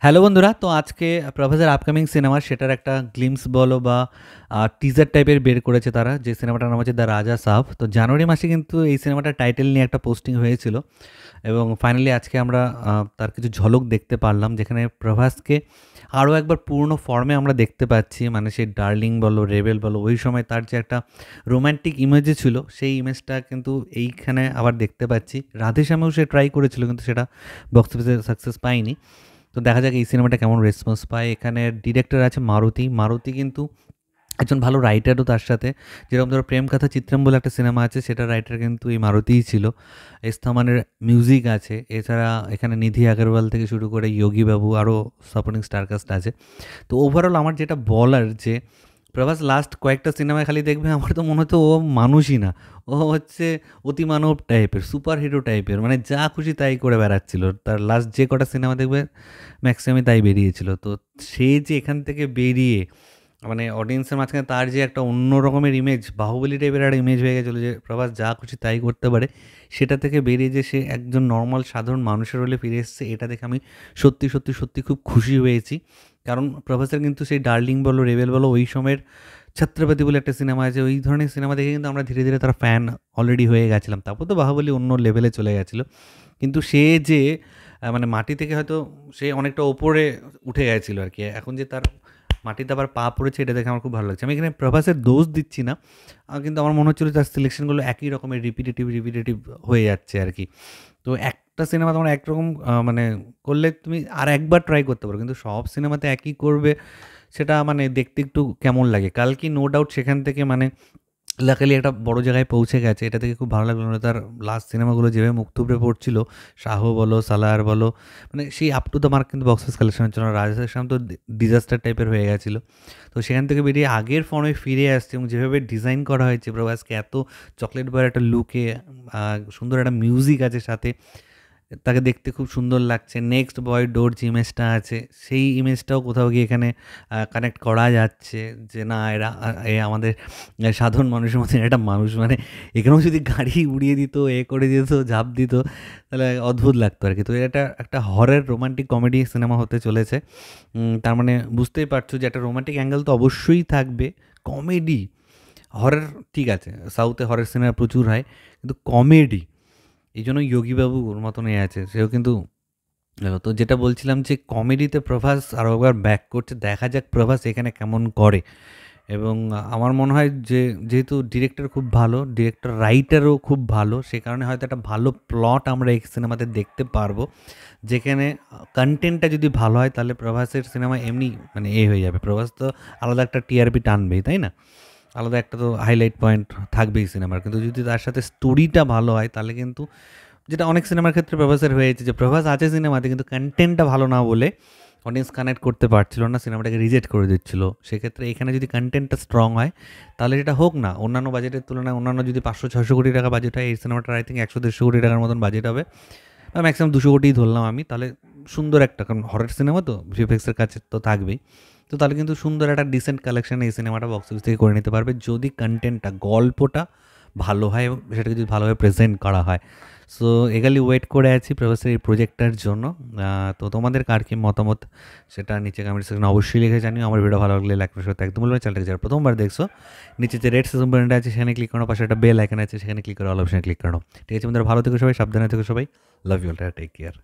Hello বন্ধুরা, তো আজকে প্রভাসের আপকামিং সিনেমা সেটার একটা গ্লিমস বলো বা টিজার টাইপের বের করেছে তারা, যে সিনেমাটার নাম হচ্ছে দ্য রাজা সাব। তো জানুয়ারি মাসে কিন্তু এই সিনেমাটার টাইটেল নিয়ে একটা পোস্টিং হয়েছিল এবং ফাইনালি আজকে আমরা তার কিছু ঝলক দেখতে পারলাম, যেখানে প্রভাসকে আরও একবার পূর্ণ ফর্মে আমরা দেখতে পাচ্ছি। মানে সেই ডার্লিং বলো, রেবেল বলো, ওই সময় তার যে একটা রোম্যান্টিক ইমেজে ছিল, সেই ইমেজটা কিন্তু এইখানে আবার দেখতে পাচ্ছি। রাধেশ্যামেও সে ট্রাই করেছিল, কিন্তু সেটা বক্স অফিসে সাকসেস পায়নি। তো দেখা যাক এই সিনেমাটা কেমন রেসপন্স পায়। এখানে ডিরেক্টর আছে মারুতি। মারুতি কিন্তু একজন ভালো রাইটারও তার সাথে। যেরকম ধরো প্রেম কথা চিত্রম বলে একটা সিনেমা আছে, সেটার রাইটার কিন্তু এই মারুতিই ছিল। এস্থামানের মিউজিক আছে, এছাড়া এখানে নিধি আগরওয়াল থেকে শুরু করে যোগী বাবু, আরও সাপোর্টিং স্টারকাস্ট আছে। তো ওভারঅল আমার যেটা বলার, যে প্রভাস লাস্ট কয়েকটা সিনেমায় খালি দেখবে আমার তো মনে হতো ও মানুষই না, ও হচ্ছে অতিমানব টাইপের, সুপার হিরো টাইপের, মানে যা খুশি তাই করে বেড়াচ্ছিল। তার লাস্ট যে কটা সিনেমা দেখবে ম্যাক্সিমামই তাই বেরিয়েছিল। তো সে যে এখান থেকে বেরিয়ে মানে অডিয়েন্সের মাঝখানে তার যে একটা অন্য রকমের ইমেজ, বাহুবলী টাইপের একটা ইমেজ হয়ে গেছিলো, যে প্রভাস যা খুশি তাই করতে পারে, সেটা থেকে বেরিয়ে যে সে একজন নর্মাল সাধারণ মানুষের হলে ফিরে এসেছে, এটা দেখে আমি সত্যি সত্যি সত্যি খুব খুশি হয়েছি। কারণ প্রভাসের কিন্তু সেই ডার্লিং বলো, রেবেল বলো, ওই সময়ের ছত্রপতি বলে একটা সিনেমা আছে, ওই ধরনের সিনেমা দেখে কিন্তু আমরা ধীরে ধীরে তার ফ্যান অলরেডি হয়ে গেছিলাম। তারপর তো বাহুবলী অন্য লেভেলে চলে গেছিলো, কিন্তু সে যে মানে মাটি থেকে হয়তো সে অনেকটা ওপরে উঠে গেছিলো আর কি, এখন যে তার মাটিতে আবার পা পড়েছে, এটা দেখে আমার খুব ভালো লাগছে। আমি এখানে প্রভাসের দোষ দিচ্ছি না, কিন্তু আমার মনে হচ্ছিলো তার সিলেকশনগুলো একই রকমের রিপিটেটিভ হয়ে যাচ্ছে আর কি। তো একটা সিনেমা তোমার একরকম মানে করলে তুমি আর একবার ট্রাই করতে পারো, কিন্তু সব সিনেমাতে একই করবে, সেটা মানে দেখতে একটু কেমন লাগে। কালকে নো ডাউট সেখান থেকে মানে লাকিলি একটা বড় জায়গায় পৌঁছে গেছে, এটা থেকে খুব ভালো লাগলো। মানে তার লাস্ট সিনেমাগুলো যেভাবে মুখ থুবড়ে পড়ছিল, শাহ বলো, সালার বলো, মানে সেই আপ টু দ্য মার্ক কিন্তু বক্স অফিস কালেকশনের জন্য। রাজেশ তো ডিজাস্টার টাইপের হয়ে গেছিলো। তো সেখান থেকে বেরিয়ে আগের ফর্মে ফিরে আসছে, এবং যেভাবে ডিজাইন করা হয়েছে প্রভাসকে, এত চকলেট বয়ের একটা লুকে, সুন্দর একটা মিউজিক আছে সাথে, তাকে দেখতে খুব সুন্দর লাগছে। নেক্সট বয় ডোর যে ইমেজটা আছে, সেই ইমেজটাও কোথাও গিয়ে এখানে কানেক্ট করা যাচ্ছে, যে না এরা আমাদের সাধারণ মানুষের মধ্যে একটা মানুষ, মানে এখানেও যদি গাড়ি উড়িয়ে দিত, করে দিত, ঝাঁপ দিত, তাহলে অদ্ভুত লাগতো আর কি। তো এটা একটা হরের রোমান্টিক কমেডি সিনেমা হতে চলেছে। তার মানে বুঝতেই পারছো যে একটা রোমান্টিক অ্যাঙ্গেল তো অবশ্যই থাকবে। কমেডি, হরের ঠিক আছে, সাউথে হরের সিনেমা প্রচুর হয়, কিন্তু কমেডি, এই জন্য যোগীবাবু ওর মতনই আছে, সেও কিন্তু। তো যেটা বলছিলাম, যে কমেডিতে প্রভাস আরও একবার ব্যাক করছে, দেখা যাক প্রভাস এখানে কেমন করে। এবং আমার মনে হয় যে যেহেতু ডিরেক্টর খুব ভালো, ডিরেক্টর রাইটারও খুব ভালো, সে কারণে হয়তো একটা ভালো প্লট আমরা এই সিনেমাতে দেখতে পারবো, যেখানে কন্টেন্টটা যদি ভালো হয়, তাহলে প্রভাসের সিনেমা এমনি মানে হয়ে যাবে। প্রভাস তো আলাদা একটা টিআরপি টানবেই, তাই না? আলাদা একটা তো হাইলাইট পয়েন্ট থাকবেই সিনেমার। কিন্তু যদি তার সাথে স্টোরিটা ভালো হয়, তাহলে কিন্তু, যেটা অনেক সিনেমার ক্ষেত্রে প্রভাসের হয়েছে, যে প্রভাস আছে সিনেমাতে কিন্তু কন্টেন্টটা ভালো না বলে অডিয়েন্স কানেক্ট করতে পারছিল না, সিনেমাটাকে রিজেক্ট করে দিচ্ছিল। সেক্ষেত্রে এখানে যদি কন্টেন্টটা স্ট্রং হয়, তাহলে যেটা হোক না, অন্যান্য বাজেটের তুলনায় অন্যান্য যদি 500-600 কোটি টাকা বাজেট হয়, এই সিনেমাটার আই থিঙ্ক 100-150 কোটি টাকার মতন বাজেট হবে, বা ম্যাক্সিমাম 200 কোটিই ধরলাম আমি। তাহলে সুন্দর একটা, কারণ হরর সিনেমা তো ভিএফএক্সের কাছে তো থাকবেই। তো তাহলে কিন্তু সুন্দর একটা ডিসেন্ট কালেকশন এই সিনেমাটা বক্স অফিস থেকে করে নিতে পারবে, যদি কন্টেন্টটা, গল্পটা ভালো হয় এবং সেটাকে যদি ভালোভাবে প্রেজেন্ট করা হয়। সো এগালি ওয়েট করে আছি প্রফেসর এই প্রজেক্টটার জন্য। তো তোমাদের কার কি মতামত, সেটা নিচে কমেন্ট সেকশনে অবশ্যই লিখে জানিও। আমার ভিডিও ভালো লাগলে লাইক করতে একদম বলবে। চ্যানেলটাকে যারা প্রথমবার দেখছো, নিচে যে রেড সেশন বাটনটা আছে সেখানে ক্লিক করো, পাশে একটা বেল আইকন আছে সেখানে ক্লিক করে অল অপশনে ক্লিক করো। ঠিক আছে বন্ধুরা, ভালো থেকো সবাই, সাবধানে থেকো সবাই, love you all, take care.